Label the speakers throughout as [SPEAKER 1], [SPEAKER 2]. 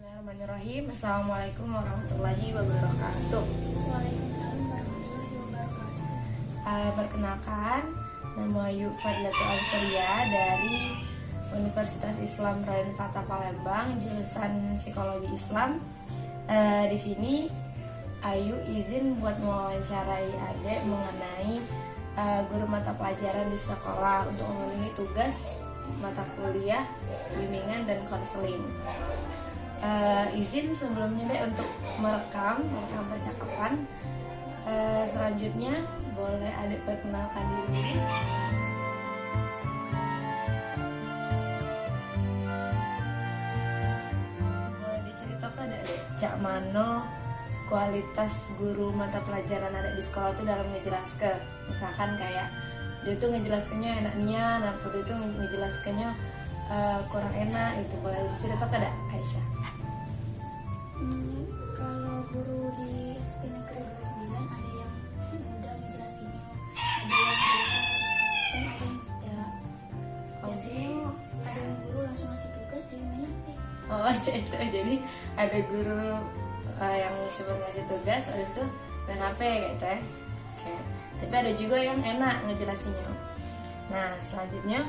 [SPEAKER 1] Bismillahirrahmanirrahim. Assalamualaikum warahmatullahi wabarakatuh.
[SPEAKER 2] Waalaikumsalam warahmatullahi wabarakatuh.
[SPEAKER 1] Perkenalkan, nama Ayu Fadlatul Ansuria dari Universitas Islam Raden Fatah Palembang, jurusan Psikologi Islam. Di sini Ayu izin buat mewawancarai Adek mengenai guru mata pelajaran di sekolah untuk memenuhi tugas mata kuliah, bimbingan dan konseling. Izin sebelumnya deh untuk merekam percakapan. Selanjutnya boleh Adek perkenalkan diri. Boleh diceritakan Adek, cak mano kualitas guru mata pelajaran Adek di sekolah itu dalam ngejelaskan. Misalkan kayak dia tuh ngejelaskannya enak nian, apa dia tuh ngejelaskannya kurang enak, itu boleh diceritakan Adek Aisyah.
[SPEAKER 2] Kalau guru di SP Negeri 29 ada yang mudah menjelasinya, ada yang jelas, dan ada yang tidak. Biasanya ada yang guru langsung ngasih tugas dari main HP.
[SPEAKER 1] Oh, itu jadi ada guru yang cuma ngasih tugas, habis itu main HP gitu ya. Oke. Tapi ada juga yang enak ngejelasinnya. Nah, selanjutnya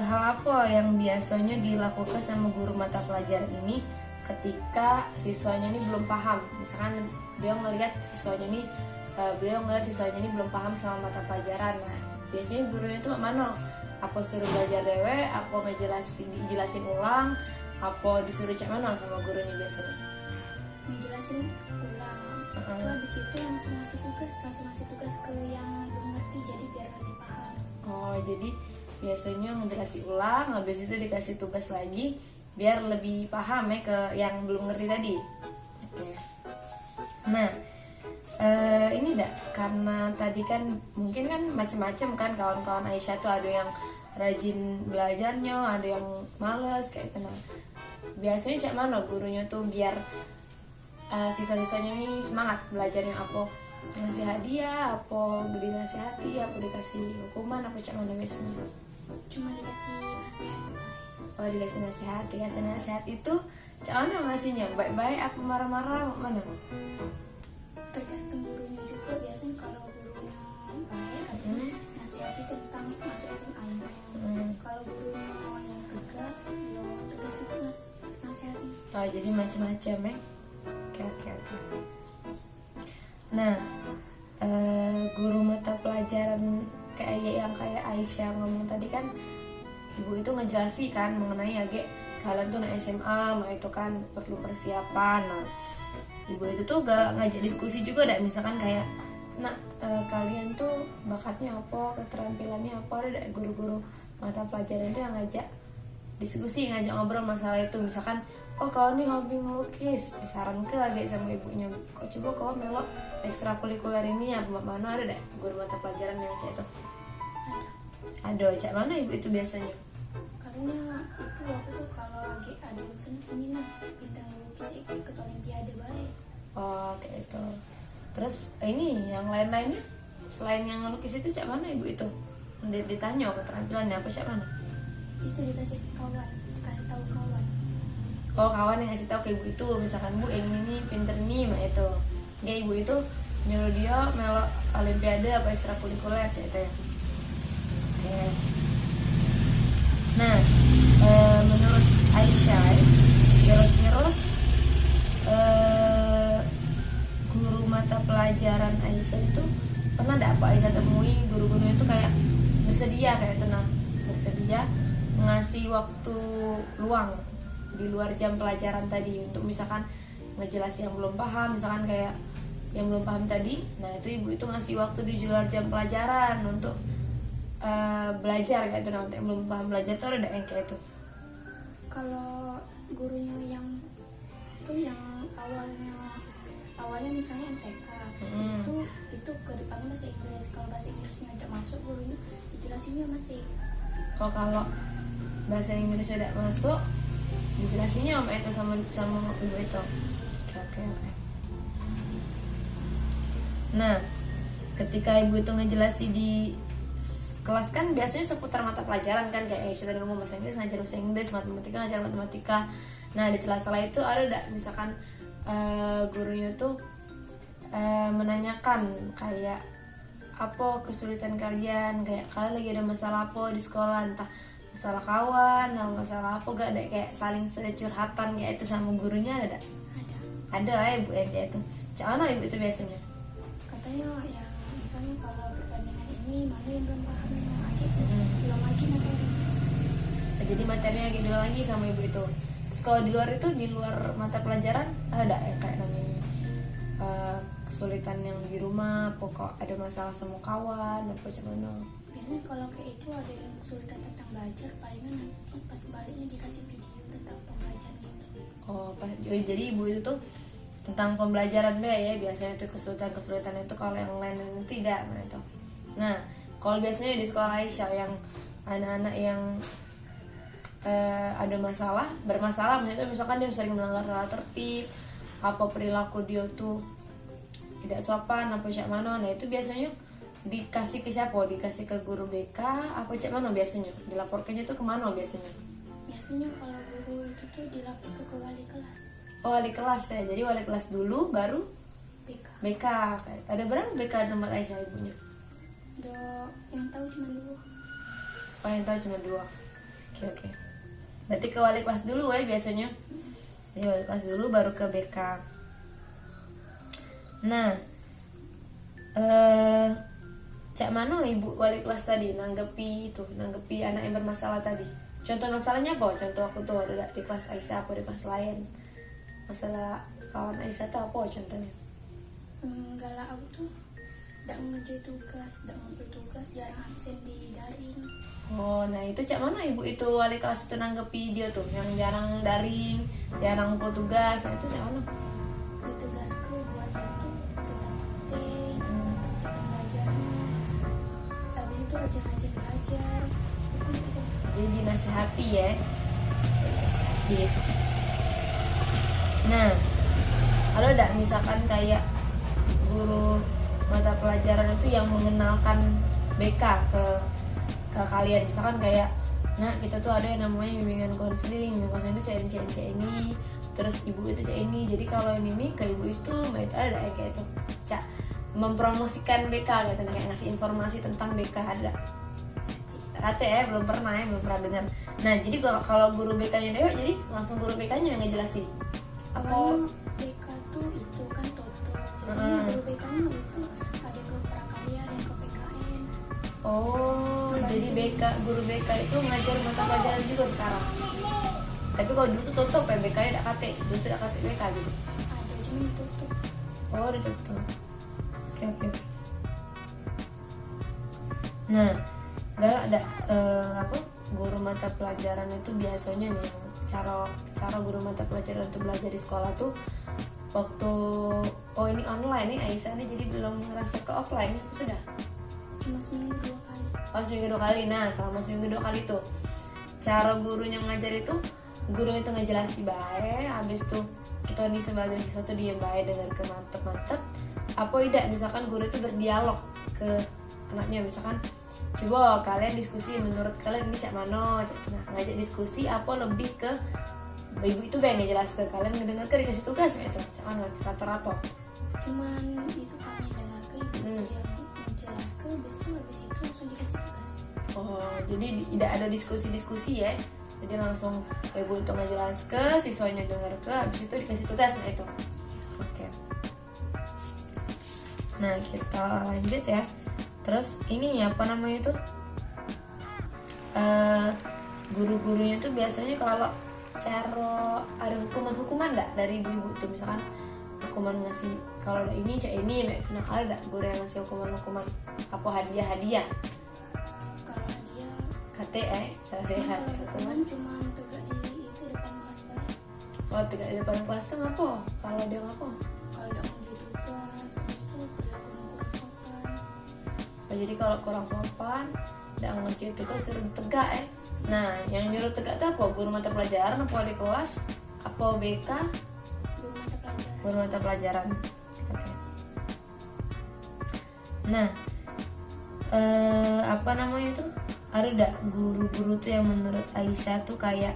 [SPEAKER 1] hal apa yang biasanya dilakukan sama guru mata pelajaran ini ketika siswanya ini belum paham? Misalkan beliau ngelihat siswanya ini belum paham sama mata pelajaran. Nah, biasanya gurunya itu mana? Apa suruh belajar dewe, apa dijelasin ulang, apa disuruh cek mana sama gurunya biasanya?
[SPEAKER 2] Menjelasin ulang. Itu habis itu langsung ngasih tugas ke yang belum ngerti, jadi biar lebih paham.
[SPEAKER 1] Oh, jadi biasanya ngejelasin ulang, habis itu dikasih tugas lagi biar lebih paham ya ke yang belum ngerti tadi. Oke. Nah, ini karena tadi kan mungkin kan macam-macam kan kawan-kawan Aisyah tuh, ada yang rajin belajarnya, ada yang males kayak gitu. Nah, biasanya cak mana gurunya tuh biar siswa-siswanya ini semangat belajarnya? Apa ngasih hadiah, apa dinasihati, apa dikasih hukuman, apa cak mana biasanya?
[SPEAKER 2] Cuma dikasih nasihat.
[SPEAKER 1] Oh, dikasih nasihat itu cak mana ngasihnya? Baik-baik apa marah-marah, mana?
[SPEAKER 2] Tergantung gurunya juga. Biasanya kalau gurunya baik ada nasihati tentang masuk SMA ini. Kalau gurunya yang tegas, ya tegas juga nasihatnya.
[SPEAKER 1] Oh, jadi macam-macam ya. Oke. Nah, guru mata pelajaran kayak Aisyah ngomong tadi kan, ibu itu ngejelasin kan mengenai kalian tuh naik SMA, nah itu kan perlu persiapan. Nah, ibu itu tuh ngajak diskusi juga misalkan kayak kalian tuh bakatnya apa, keterampilannya apa, ada guru-guru mata pelajaran itu yang ngajak diskusi, ngajak ngobrol masalah itu. Misalkan, oh kau nih hobi ngelukis, disaran ke sama ibunya, kok coba kau melok ekstrakurikuler ini ya, mana ada guru mata pelajaran yang cak itu? Ada cak mana ibu itu biasanya?
[SPEAKER 2] Katanya itu waktu tuh kalau lagi ada yang seneng ini pintar ngelukis, ikut olimpiade baik.
[SPEAKER 1] Oh, kayak itu. Terus ini yang lain-lainnya selain yang ngelukis itu cak mana ibu itu? Ditanya keterampilannya apa cak mana?
[SPEAKER 2] Itu dikasih tahu kawan.
[SPEAKER 1] Oh, kawan yang ngasih tahu ke ibu itu, misalkan bu ini pinter nih, itu kayak ibu itu nyuruh dia melok olimpiade apa ekstrakurikuler cak itu ya. Oke. Nah, menurut Aisyah, kira-kira guru mata pelajaran Aisyah itu pernah apa Aisyah temui guru-guru itu kayak bersedia ngasih waktu luang di luar jam pelajaran tadi untuk misalkan ngejelasin yang belum paham, misalkan kayak yang belum paham tadi. Nah, itu ibu itu ngasih waktu di luar jam pelajaran untuk belajar kayak itu. Nanti yang belum paham belajar tuh ada yang kayak itu.
[SPEAKER 2] Kalau gurunya yang awalnya misalnya MTK, itu ke depannya bahasa Inggris. Kalau bahasa Inggrisnya udah masuk, gurunya dijelasinnya masih.
[SPEAKER 1] Oh, kalau bahasa Inggris udah masuk, dijelasinnya sama ibu itu. Oke. Nah, ketika ibu itu ngejelasin di kelas kan biasanya seputar mata pelajaran kan, kayak Aisyah tadi ngomong bahasa Inggris ngajar bahasa Inggris, matematika ngajar matematika. Nah di sela-sela itu ada enggak misalkan gurunya tuh menanyakan kayak apa kesulitan kalian, kayak kalian lagi ada masalah apa di sekolah, entah masalah kawan atau masalah apa, gak ada kayak saling curhatan kayak itu sama gurunya ada? Ada ya ibu yang kayak itu. Cak mana ibu itu biasanya?
[SPEAKER 2] Katanya ya misalnya kalau perbandingan ini mana yang belum paham belum lagi materi.
[SPEAKER 1] Jadi materinya lagi bilang lagi sama ibu itu. Terus kalau di luar itu, di luar mata pelajaran ada ya kayak namanya kesulitan yang di rumah, pokok ada masalah sama kawan apa gimana?
[SPEAKER 2] Biasanya kalau kayak itu ada yang kesulitan tentang belajar, palingan nanti pas baliknya dikasih video tentang pembelajaran gitu.
[SPEAKER 1] Oh, jadi ibu itu tuh tentang pembelajaran deh ya, biasanya itu kesulitan itu, kalau yang lain itu tidak. Nah itu. Nah kalau biasanya di sekolah Aisyah yang anak-anak yang ada bermasalah, misalkan dia sering melanggar tata tertib, apa perilaku dia tuh tidak sopan apa cak mana, nah itu biasanya dikasih ke siapa? Dikasih ke guru BK apa cak mana biasanya? Dilaporkannya tuh kemana biasanya?
[SPEAKER 2] Biasanya kalau guru itu tuh dilapor ke wali kelas.
[SPEAKER 1] Oh wali kelas ya, jadi wali kelas dulu baru BK. Ada berapa BK di tempat Aisyah ibunya?
[SPEAKER 2] Yang tahu cuma 2.
[SPEAKER 1] Oh yang tahu cuma 2. Oke. Berarti ke wali kelas dulu ya biasanya. Jadi wali kelas dulu baru ke BK. Nah, cak mano ibu wali kelas tadi nanggepi anak yang bermasalah tadi. Contoh masalahnya apa? Contoh aku tuh ada di kelas Aisyah apa di kelas lain. Masalah kawan Aisyah tuh apa contohnya?
[SPEAKER 2] Galak aku tuh tidak mengerjakan tugas, tidak ngumpul tugas, jarang absen di daring.
[SPEAKER 1] Oh, nah itu cak mana ibu itu wali kelas itu nanggepi dia tuh yang jarang daring, jarang ngumpul tugas, nah itu cak mana?
[SPEAKER 2] Ditugasku buat itu tentang konten, tentang belajarnya. Habis itu rajin-rajin belajar.
[SPEAKER 1] Jadi dinasihati ya. Gitu. Nah, kalau enggak misalkan kayak guru mata pelajaran itu yang mengenalkan BK ke kalian, misalkan kayak nah kita tuh ada yang namanya bimbingan konseling itu cek ini, terus ibu itu cek ini, jadi kalau ini ke ibu itu mbak itu ada kayak itu cak mempromosikan BK gitu, kayak ngasih informasi tentang BK ada kata ya belum pernah dengar. Nah jadi kalau guru BK-nya Dewa, jadi langsung guru BK-nya yang ngejelasin
[SPEAKER 2] awalnya BK tuh itu kan Toto, jadi guru BK-nya itu ada ke prakarya, ada ke PKN.
[SPEAKER 1] Oh, jadi guru BK itu ngajar mata pelajaran juga sekarang. Tapi kalau dulu tuh tutup ya BK-nya tidak KT, dulu tidak KT BK gitu.
[SPEAKER 2] Ada cuma ditutup.
[SPEAKER 1] Oh, ditutup. Oke. Nah, gak ada guru mata pelajaran itu biasanya nih cara guru mata pelajaran untuk belajar di sekolah tuh waktu ini online nih Aisyah nih, jadi belum ngerasa ke offline ya, sudah?
[SPEAKER 2] Cuma seminggu 2 kali.
[SPEAKER 1] Oh seminggu 2 kali. Nah selama seminggu 2 kali tuh cara gurunya ngajar itu, gurunya itu ngejelasin baik, habis tuh kita nih sebagai siswa tuh diem baik dengar ke mantep apa tidak, misalkan guru itu berdialog ke anaknya, misalkan coba kalian diskusi menurut kalian ini cak mano, ngajak diskusi apa lebih ke ibu itu pengen jelas ke kalian ngedengar ke dikasih tugas gitu, cak mano rata-rata
[SPEAKER 2] cuman itu kami dengar ke ibu yang menjelas ke habis itu langsung dikasih tugas.
[SPEAKER 1] Oh jadi tidak ada diskusi ya, jadi langsung ibu itu ngejelas ke siswanya dengar ke habis itu dikasih tugas nah itu. Oke. Nah kita lanjut ya. Terus ini apa namanya tuh guru-gurunya tuh biasanya kalau cara ada hukuman enggak dari ibu-ibu tuh, misalkan hukuman ngasih kalau ada ini cak ini, nah ada guru yang ngasih hukuman apa hadiah
[SPEAKER 2] Kalau hadiah
[SPEAKER 1] KT
[SPEAKER 2] hukuman cuma tegak di itu depan kelas banget.
[SPEAKER 1] Oh tegak di depan kelas tuh ngapa? Kalau dia ngapa?
[SPEAKER 2] Kalau udah ngerjain tugas habis itu perilaku kurang sopan.
[SPEAKER 1] Oh, jadi kalau kurang sopan udah ngerjain tugas suruh tegak ya. Nah yang nyuruh tegak tuh apa? Guru mata pelajaran apa wali kelas apa BK? Guru mata pelajaran. Oke. Nah apa namanya itu, ada gak guru-guru tuh yang menurut Aisyah tuh kayak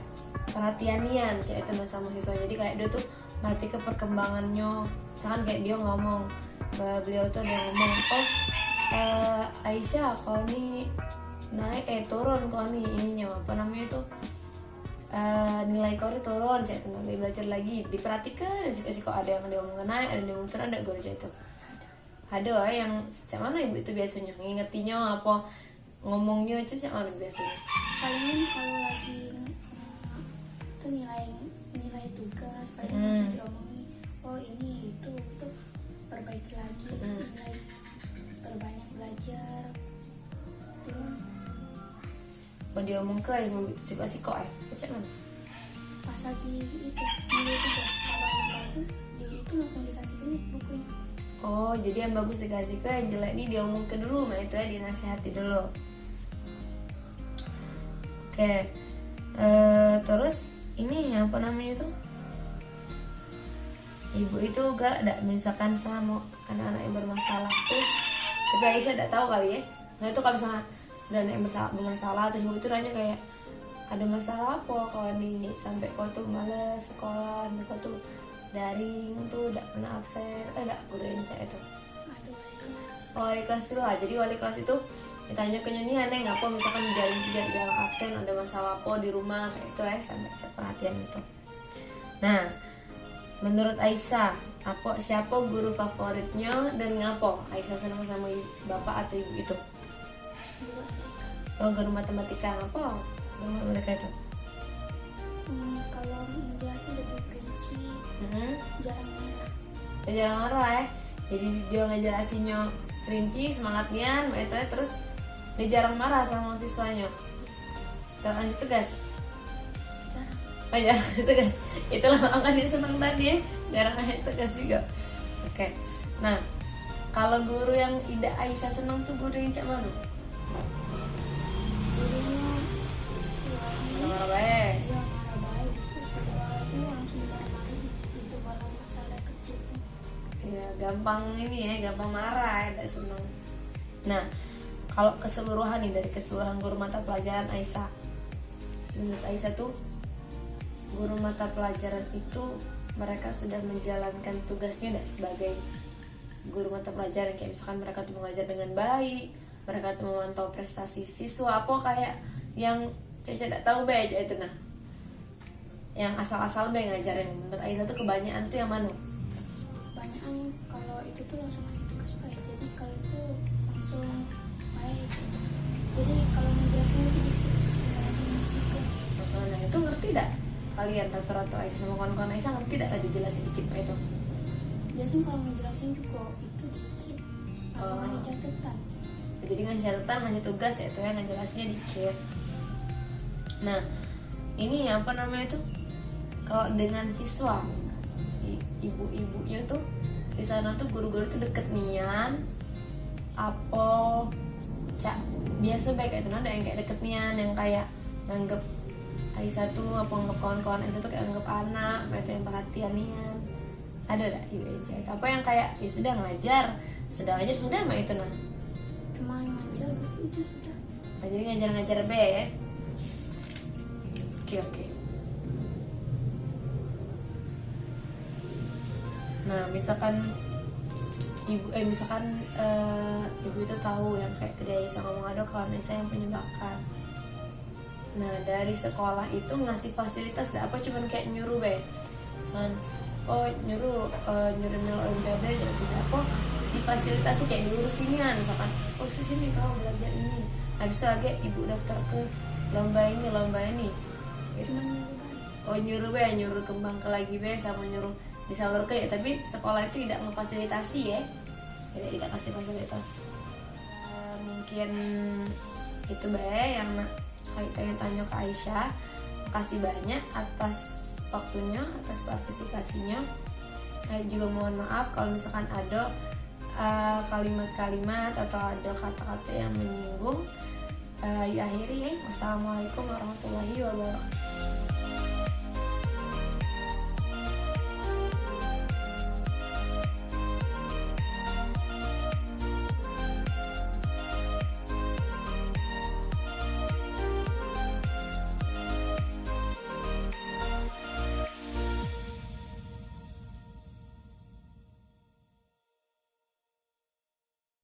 [SPEAKER 1] perhatianian kayak itu sama siswa. Jadi kayak dia tuh mati ke perkembangannya. Misalkan kayak dia ngomong, beliau tuh ada ngomong, oh Aisyah kau nih naik turun kau nih ininya apa namanya tuh nilai kau nih turun, kayak itu lagi belajar lagi, diperhatikan sih kok ada yang dia ngomong naik, ada yang ngomong turun, ada gue itu. Ada yang cak mana ibu itu biasanya ngingetinya apa ngomongnya itu cak mana biasanya?
[SPEAKER 2] Palingan kalau lagi itu nilai tugas paling langsung diomongin, oh ini itu perbaiki lagi, nilai perbanyak belajar itu.
[SPEAKER 1] Kalau dia ngomong ke yang si kok cak mana?
[SPEAKER 2] Pas lagi itu nilai tugas kalau yang bagus dia itu langsung dikasihkan bukunya.
[SPEAKER 1] Oh, jadi yang bagus dikasih ke, yang jelek nih diomongin dulu, nah itu ya dinasihati dulu. Oke, terus ini apa namanya tuh? Ibu itu gak ada misalkan sama anak-anak yang bermasalah tuh, tapi Aisyah tidak tahu kali ya. Nah itu kalau misalnya udah anak yang bermasalah, terus ibu itu nanya kayak ada masalah apa kalau nih sampai kau tuh males sekolah, kau tuh daring tuh udah pernah absen, ada udah encak itu.
[SPEAKER 2] Ada wali kelas.
[SPEAKER 1] Wali kelas itu lah, jadi wali kelas itu ditanya ke nyanyi aneh ngapa misalkan jarang absen, ada masalah apa di rumah kayak itu ya, sampai perhatian itu. Nah, menurut Aisyah siapa guru favoritnya dan ngapa Aisyah senang sama bapak atau ibu itu? Oh, guru matematika, apa guru mereka itu?
[SPEAKER 2] Kalau menjelaskan lebih rinci,
[SPEAKER 1] jarang marah ya, jadi dia ngejelasinnya rinci semangatnya itu ya, terus dia jarang marah sama siswanya, jarang ngasih tugas. Oh ya, tugas itulah makanya dia senang tadi ya, jarang ngasih tugas juga. Oke, nah kalau guru yang Ida Aisyah senang tuh guru yang cak mana?
[SPEAKER 2] gurunya
[SPEAKER 1] Marah baik.
[SPEAKER 2] dia marah baik, terus itu langsung marah-marah itu kalau masalah kecil.
[SPEAKER 1] Ya gampang ini ya, gampang marah ya, tidak senang. Nah kalau keseluruhan nih, dari keseluruhan guru mata pelajaran Aisyah, menurut Aisyah tuh guru mata pelajaran itu mereka sudah menjalankan tugasnya tidak sebagai guru mata pelajaran, kayak misalkan mereka tuh mengajar dengan baik, mereka tuh memantau prestasi siswa, apa kayak yang Caca tidak tahu be itu, nah yang asal-asal be ngajar, yang menurut Aisyah tuh kebanyakan tuh yang mana?
[SPEAKER 2] Banyak kalau itu tuh langsung ngasih tugas baik, jadi kalau itu langsung baik, jadi kalau menjelaskan itu langsung ngasih tugas.
[SPEAKER 1] Nah itu ngerti tidak kalian rata-rata Aisyah sama kawan-kawan Aisyah, ngerti tidak tadi jelasin dikit Pak itu?
[SPEAKER 2] Biasanya kalau ngejelasin juga itu dikit langsung ngasih catatan.
[SPEAKER 1] Jadi ngasih catatan, ngasih tugas ya itu ya, ngejelasnya dikit. Nah ini apa namanya tuh, kalau dengan siswa ibu-ibunya tuh di sana tuh guru-guru tuh deket nian apa cak biasa baik kayak itu, ada yang kayak deket nian, yang kayak nganggep Aisyah tuh apa, nganggep kawan-kawan Aisyah tuh kayak nganggep anak, mereka yang perhatian nian, ada gak ibu Aisyah? Apa yang kayak ya sudah ngajar sudah mah itu nah,
[SPEAKER 2] Cuma ngajar terus itu sudah.
[SPEAKER 1] nah, jadi ngajar be ya. Oke. Nah misalkan ibu itu tahu yang kayak tadi Aisyah ngomong ada kawan Aisyah yang penyebabkan. Nah dari sekolah itu ngasih fasilitas apa cuman kayak nyuruh be, misalkan nyuruh mil olimpiade jadi tidak apa difasilitasi kayak diurusin ya, misalkan sini kau belajar ini, habis itu lagi ibu daftar ke lomba ini
[SPEAKER 2] Cuma nyuruh baik.
[SPEAKER 1] nyuruh kembang ke lagi be, sama nyuruh disalur ke ya, tapi sekolah itu tidak ngefasilitasi ya, tidak kasih fasilitas. Mungkin itu be yang tanya ke Aisyah. Makasih banyak atas waktunya, atas partisipasinya. Saya juga mohon maaf kalau misalkan ada kalimat-kalimat atau ada kata-kata yang menyinggung. Ya akhiri ya. Wassalamualaikum warahmatullahi wabarakatuh.